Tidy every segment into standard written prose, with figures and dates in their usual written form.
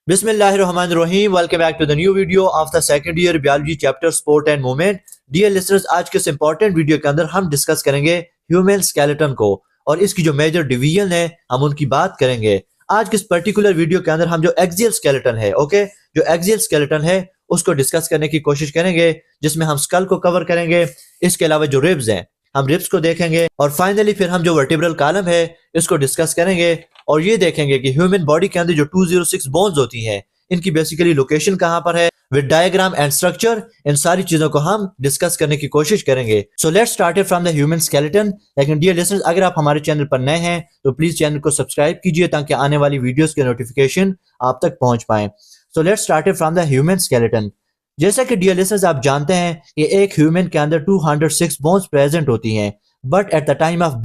बिस्मिल्लाहिर्रहमानिर्रहीम। Welcome back to the new video of the second year biology chapter support and movement. Dear listeners, आज के इस important video के अंदर हम डिस्कस करेंगे ह्यूमन स्केलेटन को और इसकी जो मेजर डिवीजन है हम उनकी बात करेंगे। आज के इस पर्टिकुलर वीडियो के अंदर हम जो एक्सियल स्केलेटन है जो एक्सियल स्केलेटन है उसको डिस्कस करने की कोशिश करेंगे, जिसमें हम स्कल को कवर करेंगे। इसके अलावा जो रिब्स हैं हम रिब्स को देखेंगे और फाइनली फिर हम जो वर्टिब्रल कॉलम है इसको डिस्कस करेंगे और ये देखेंगे कि ह्यूमन बॉडी के अंदर जो 206 बोन्स होती हैं इनकी बेसिकली लोकेशन कहां पर है विद डायग्राम एंड स्ट्रक्चर। इन सारी चीजों को हम डिस्कस करने की कोशिश करेंगे। सो let's start from the human skeleton. लेकिन डियर लिसनर्स, अगर आप हमारे चैनल पर नए हैं तो प्लीज चैनल को सब्सक्राइब कीजिए ताकि आने वाली वीडियोस के नोटिफिकेशन आप तक पहुंच पाए। सो let's start from the human skeleton. जैसा कि डियर लिसनर्स आप जानते हैं कि एक ह्यूमन के अंदर 206 बोन्स प्रेजेंट होती हैं, but at the time of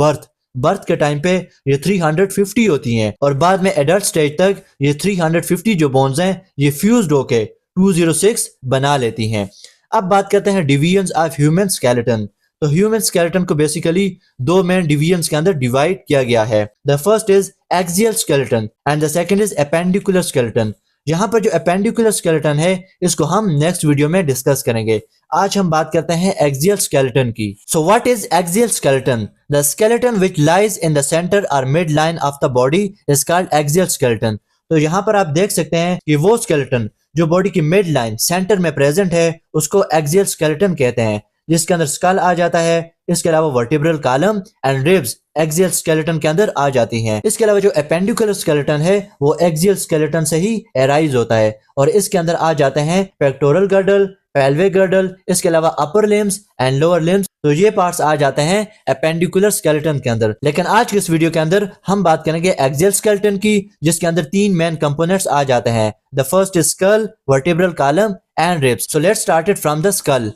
birth के टाइम पे ये 350 होती हैं और बाद में एडल्ट स्टेज तक ये 350 जो बोन्स हैं ये फ्यूज्ड होके 206 बना लेती हैं। अब बात करते हैं डिवीजन्स ऑफ ह्यूमन स्केलेटन। तो ह्यूमन स्केलेटन को बेसिकली दो मेन डिवीजन्स के अंदर डिवाइड किया गया है। The first is axial skeleton and the second is appendicular skeleton. यहाँ पर जो एपेंडिकुलर स्केलेटन है इसको हम नेक्स्ट वीडियो में डिस्कस करेंगे। आज हम बात करते हैं एक्सियल स्केलेटन की। So what is axial skeleton? The skeleton which lies in the centre और mid line of the body is called axial skeleton. तो यहाँ पर आप देख सकते हैं कि वो स्केलेटन जो बॉडी की मिड लाइन सेंटर में प्रेजेंट है उसको एक्सियल स्केलेटन कहते हैं, जिसके अंदर स्कल आ जाता है। इसके अलावा vertebral column and ribs axial skeleton के अंदर आ जाती हैं। इसके अलावा जो एपेंडिकुलर स्केलेटन है वो एक्सियल स्केलेटन से ही एराइज होता है और इसके अंदर आ जाते हैं पेक्टोरल गर्डल, पेल्विक गर्डल, इसके अलावा upper limbs and lower limbs. तो ये पार्ट्स आ जाते हैं एपेंडिकुलर स्केलेटन के अंदर। लेकिन आज के इस वीडियो के अंदर हम बात करेंगे एक्सियल स्केलेटन की, जिसके अंदर तीन मेन कंपोनेंट्स आ जाते हैं। The first is skull, vertebral column and ribs. So let's start it from the skull.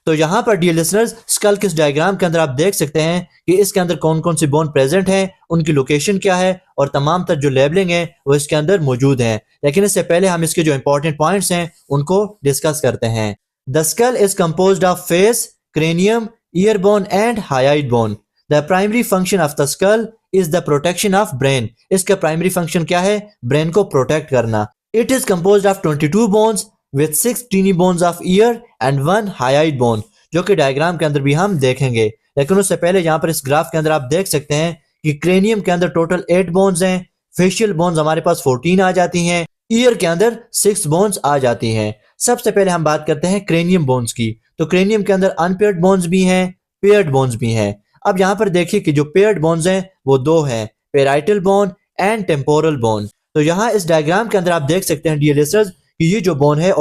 तो यहाँ पर डियर लिसनर्स, स्कल के डायग्राम के अंदर आप देख सकते हैं कि इसके अंदर कौन कौन सी बोन प्रेजेंट हैं, उनकी लोकेशन क्या है और तमाम तर जो लेबलिंग है वो इसके अंदर मौजूद हैं। लेकिन इससे पहले हम इसके जो इंपॉर्टेंट पॉइंट्स हैं उनको डिस्कस करते हैं। The skull is composed of face, cranium, year bone and hyoid bone. The primary function of the skull is the protection of brain. इसका प्राइमरी फंक्शन क्या है? ब्रेन को प्रोटेक्ट करना। It is composed of 22 bones with 6 teeny bones of ear and 1 hyoid bone, जो कि diagram के अंदर भी हम देखेंगे। लेकिन उससे पहले यहाँ पर इस ग्राफ के अंदर आप देख सकते हैं कि क्रेनियम के अंदर टोटल 8 बोन्स हैं, फेशियल बोन्स हमारे पास 14 आ जाती हैं, ईयर के अंदर 6 बोन्स आ जाती हैं। सबसे पहले हम बात करते हैं क्रेनियम बोन्स की। तो क्रेनियम के अंदर अनपेयर्ड बोन्स भी हैं, पेयर्ड बोन्स भी हैं। अब यहाँ पर देखिए कि जो पेयर्ड बोन्स हैं वो दो हैं, parietal bone and temporal bone. तो यहाँ इस डायग्राम के अंदर आप देख सकते हैं डियर लिसनर्स कि ये जो बोन है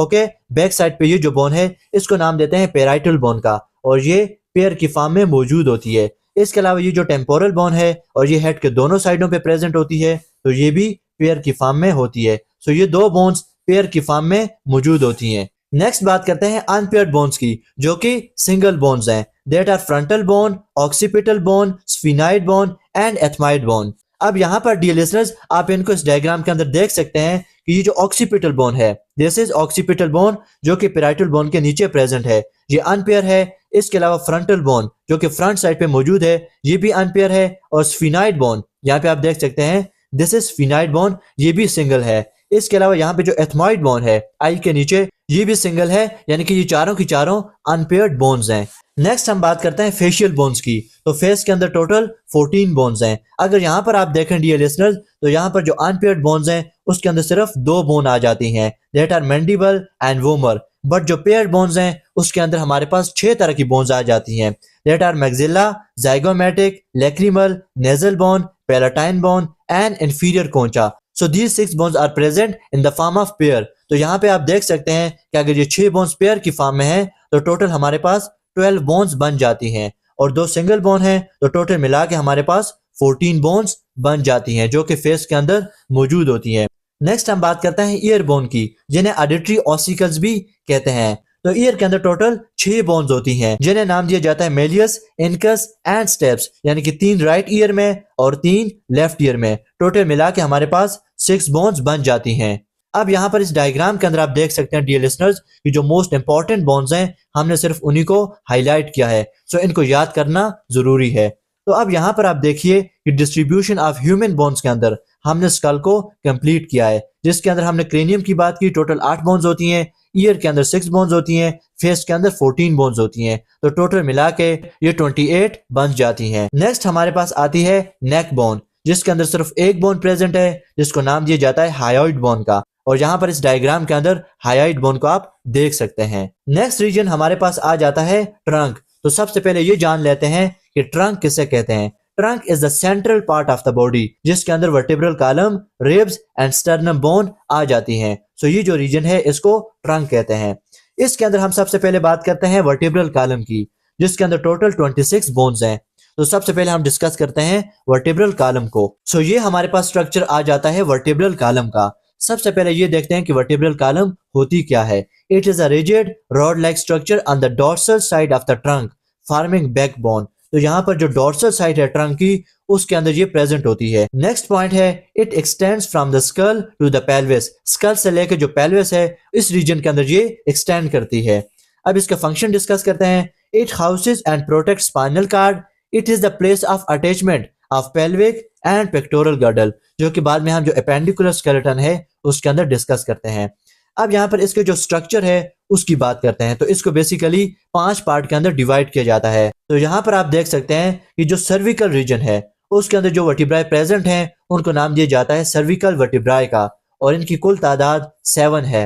बैक साइड पे ये जो बोन है इसको नाम देते हैं पेराइटल बोन का और ये पेयर की फॉर्म में मौजूद होती है। इसके अलावा ये जो टेम्पोरल बोन है और ये हेड के दोनों साइडों पे प्रेजेंट होती है, तो ये भी पेयर की फॉर्म में होती है। सो ये दो बोन्स पेयर की फॉर्म में मौजूद होती हैं। नेक्स्ट बात करते हैं अनपेयर्ड बोन्स की, जो कि सिंगल बोन्स हैं। That are frontal bone, occipital bone, sphenoid bone and ethmoid bone. अब यहाँ पर डियर लिसनर्स आप इनको इस डायग्राम के अंदर देख सकते हैं कि ये जो ऑक्सीपिटल बोन है, दिस इज ऑक्सीपिटल बोन जो कि पेराइटल बोन के नीचे प्रेजेंट है, ये अनपेयर है। इसके अलावा फ्रंटल बोन जो कि फ्रंट साइड पे मौजूद है ये भी अनपेयर है और स्फिनाइड बोन यहाँ पे आप देख सकते हैं दिस इज स्फिनाइड बोन, ये भी सिंगल है। इसके अलावा यहाँ पे जो एथमाइड बोन है आई के नीचे ये भी सिंगल है, यानी कि ये चारों की चारों अनपेयर्ड बोन्स हैं। नेक्स्ट हम बात करते हैं फेशियल बोन्स की। तो फेस के अंदर टोटल 14 बोन्स हैं। अगर यहाँ पर आप देखें डियर लिसनर्स तो यहाँ पर जो अनपेयर्ड बोन्स हैं उसके अंदर सिर्फ 2 बोन आ जाती हैं, that are mandible and vomer. But जो पेयर्ड बोन्स हैं उसके अंदर हमारे पास 6 तरह की बोन्स आ जाती हैं, that are maxilla, zygomatic, lacrimal, nasal bone, palatine bone and inferior concha. So these 6 bones are present in the form of pair. तो यहाँ पे आप देख सकते हैं कि अगर ये 6 बोन्स पेयर की फॉर्म में है तो टोटल हमारे पास 12 बोन्स बन जाती हैं और 2 सिंगल बोन है तो टोटल मिला के हमारे पास 14 बोन्स बन जाती हैं जो कि फेस के अंदर मौजूद होती हैं। नेक्स्ट हम बात करते हैं ईयर बोन की, जिन्हें ऑडिटरी ऑसिकल्स भी कहते हैं। तो ईयर के अंदर टोटल 6 बोन्स होती हैं जिन्हें नाम दिया जाता है मेलियस, इनकस एंड स्टेप्स, यानी कि 3 राइट ईयर में और 3 लेफ्ट ईयर में। टोटल मिला के हमारे पास 6 बोन्स बन जाती हैं। अब यहाँ पर इस डायग्राम के अंदर आप देख सकते हैं डियर लिसनर्स कि जो मोस्ट इंपॉर्टेंट बोन्स हैं हमने सिर्फ उन्हीं को हाईलाइट किया है, सो इनको याद करना जरूरी है। तो अब यहाँ पर आप देखिए कि डिस्ट्रीब्यूशन ऑफ ह्यूमन बोन्स के अंदर हमने स्कल को कंप्लीट किया है, जिसके अंदर हमने क्रेनियम की बात की, टोटल 8 बोन्स होती हैं, ईयर के अंदर 6 बोन्स होती हैं, फेस के अंदर 14 बोन्स होती हैं, तो टोटल मिला के ये 28 बन जाती हैं। नेक्स्ट हमारे पास आती है नेक बोन, जिसके अंदर सिर्फ एक बोन प्रेजेंट है, जिसको नाम दिया जाता है हायोइड बोन का, और यहाँ पर इस डायग्राम के अंदर हायोइड बोन को आप देख सकते हैं। नेक्स्ट रीजन हमारे पास आ जाता है ट्रंक। तो सबसे पहले ये जान लेते हैं कि ट्रंक किसे कहते हैं। Trunk is the central part of the body, जिसके अंदर vertebral column, ribs and sternum bone आ जाती हैं। सो ये जो रीजन है इसको ट्रंक कहते हैं। इसके अंदर हम सबसे पहले बात करते हैं वर्टिब्रल कॉलम की, जिसके अंदर टोटल 26 बोन्स हैं। तो सबसे पहले हम डिस्कस करते हैं वर्टिब्रल कॉलम को। सो ये हमारे पास स्ट्रक्चर आ जाता है वर्टिब्रल कॉलम का। सबसे पहले ये देखते हैं कि वर्टिब्रल कॉलम होती क्या है। It is a rigid rod like structure on the dorsal side of the trunk forming backbone. तो यहाँ पर जो डोर्सल साइड है ट्रंक की, उसके अंदर ये प्रेजेंट होती है। नेक्स्ट पॉइंट है it extends from the skull to the pelvis. Skull से लेकर जो पेल्विस है इस रीजन के अंदर ये एक्सटेंड करती है। अब इसका फंक्शन डिस्कस करते हैं। It houses and protect spinal cord. It is the place of attachment of pelvic and pectoral girdle, जो कि बाद में हम जो एपेंडिकुलर स्केलेटन है उसके अंदर डिस्कस करते हैं। अब यहाँ पर इसके जो स्ट्रक्चर है उसकी बात करते हैं। तो इसको बेसिकली 5 पार्ट के अंदर डिवाइड किया जाता है। तो यहाँ पर आप देख सकते हैं कि जो सर्विकल रीजन है उसके अंदर जो वर्टिब्राई प्रेजेंट हैं उनको नाम दिया जाता है सर्विकल वर्टिब्राई का, और इनकी कुल तादाद 7 है।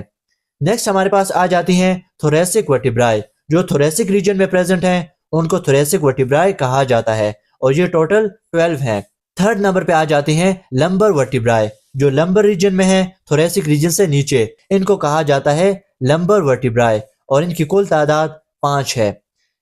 नेक्स्ट हमारे पास आ जाती हैं थोरेसिक वर्टिब्राई। जो थोरेसिक रीजन में प्रेजेंट हैं उनको थोरेसिक वर्टिब्राई कहा जाता है, और ये टोटल 12 हैं। थर्ड नंबर पे आ जाती हैं लंबर वर्टिब्राई, जो लंबर रीजन में है थोरेसिक रीजन से नीचे, इनको कहा जाता है लंबर वर्टिब्राई, और इनकी कुल तादाद 5 है।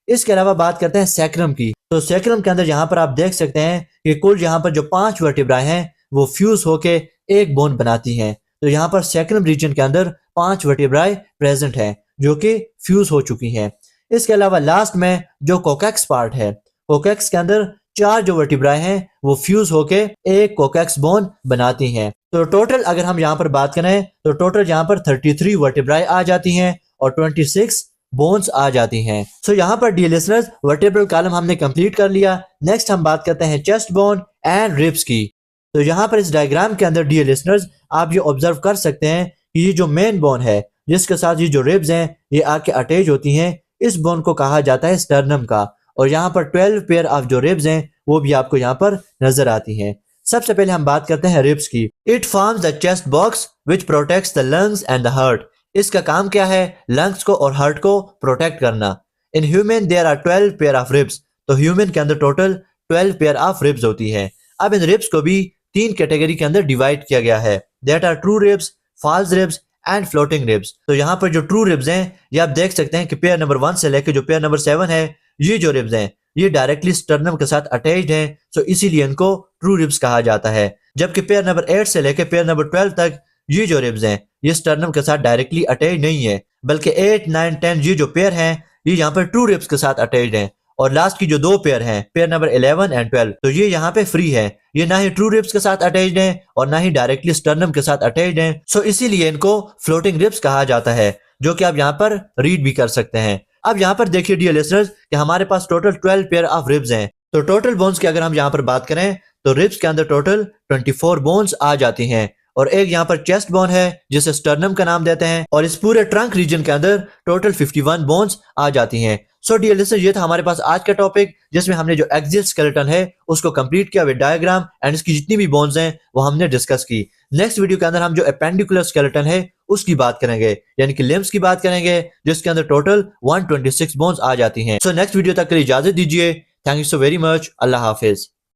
इसके अलावा बात करते हैं सैक्रम की। तो सैक्रम के अंदर यहाँ पर आप देख सकते हैं कि कुल यहाँ पर जो 5 वर्टिब्राई हैं वो फ्यूज होके एक बोन बनाती हैं। तो यहाँ पर सैक्रम रीजन के अंदर 5 वर्टिब्राई प्रेजेंट हैं जो कि फ्यूज हो चुकी हैं। इसके अलावा लास्ट में जो कोकैक्स पार्ट है, कोकैक्स के अंदर 4 जो वर्टिब्राई हैं वो फ्यूज होके एक कोकैक्स बोन बनाती हैं। तो टोटल अगर हम यहाँ पर बात करें तो टोटल यहाँ पर 33 वर्टिब्राई आ जाती हैं और 26 बोन्स आ जाती हैं। सो यहाँ पर डियर लिसनर्स वर्टिब्रल कॉलम हमने कंप्लीट कर लिया। नेक्स्ट हम बात करते हैं चेस्ट बोन एंड रिब्स की। तो यहाँ पर इस डायग्राम के अंदर डियर लिसनर्स आप ये ऑब्जर्व कर सकते हैं कि ये जो मेन बोन है जिसके साथ ये जो रिब्स हैं ये आके अटैच होती हैं, इस बोन को कहा जाता है स्टर्नम का, और यहाँ पर 12 पेयर ऑफ जो रिब्स हैं वो भी आपको यहाँ पर नजर आती हैं। सबसे पहले हम बात करते हैं रिब्स की। It forms the chest box which protects the lungs and the heart. इसका काम क्या है? लंग्स को और हार्ट को प्रोटेक्ट करना। In human there are 12 pair of ribs. तो ह्यूमन के अंदर टोटल 12 पेयर ऑफ रिब्स होती है। अब इन रिब्स को भी 3 कैटेगरी के अंदर डिवाइड किया गया है, that are true ribs, false ribs and floating ribs. तो यहाँ पर जो ट्रू रिब्स हैं ये आप देख सकते हैं कि पेयर नंबर 1 से लेकर जो पेयर नंबर 7 है, ये जो रिब्स हैं ये डायरेक्टली स्टर्नम के साथ अटैच्ड हैं, सो इसीलिए इनको ट्रू रिब्स कहा जाता है। जबकि पेयर नंबर 8 से लेकर पेयर नंबर 12 तक ये जो रिब्स हैं ये स्टर्नम के साथ डायरेक्टली अटैच नहीं है, बल्कि 8, 9, 10 ये जो पेयर हैं ये यहाँ पर ट्रू रिब्स के साथ अटैच्ड हैं। और लास्ट की जो 2 पेयर हैं पेयर नंबर 11 एंड 12, तो ये यहाँ पे फ्री है, ये ना ही ट्रू रिब्स के साथ अटैच्ड हैं और ना ही डायरेक्टली स्टर्नम के साथ अटैच्ड हैं। सो इसीलिए इनको फ्लोटिंग रिब्स कहा जाता है, जो कि आप यहाँ पर रीड भी कर सकते हैं। अब यहाँ पर देखिए डियर लिसनर्स कि हमारे पास टोटल 12 पेयर ऑफ रिब्स हैं। तो टोटल बोन्स की अगर हम यहाँ पर बात करें तो रिब्स के अंदर टोटल 24 बोन्स आ जाती हैं, और एक यहाँ पर चेस्ट बोन है जिसे स्टर्नम का नाम देते हैं, और इस पूरे ट्रंक रीजन के अंदर टोटल 51 बोन्स आ जाती हैं। सो डियर लिसनर्स ये था हमारे पास आज का टॉपिक, जिसमें हमने जो एक्सियल स्केलेटन है उसको कंप्लीट किया विद डायग्राम एंड इसकी जितनी भी बोन्स हैं वो हमने डिस्कस की। नेक्स्ट वीडियो के अंदर हम जो एपेंडिकुलर स्केलेटन है उसकी बात करेंगे, यानी कि लिम्स की बात करेंगे, जिसके अंदर टोटल 126 बोन्स आ जाती हैं। सो नेक्स्ट वीडियो तक के लिए इजाजत दीजिए। Thank you so very much. Allah Hafiz.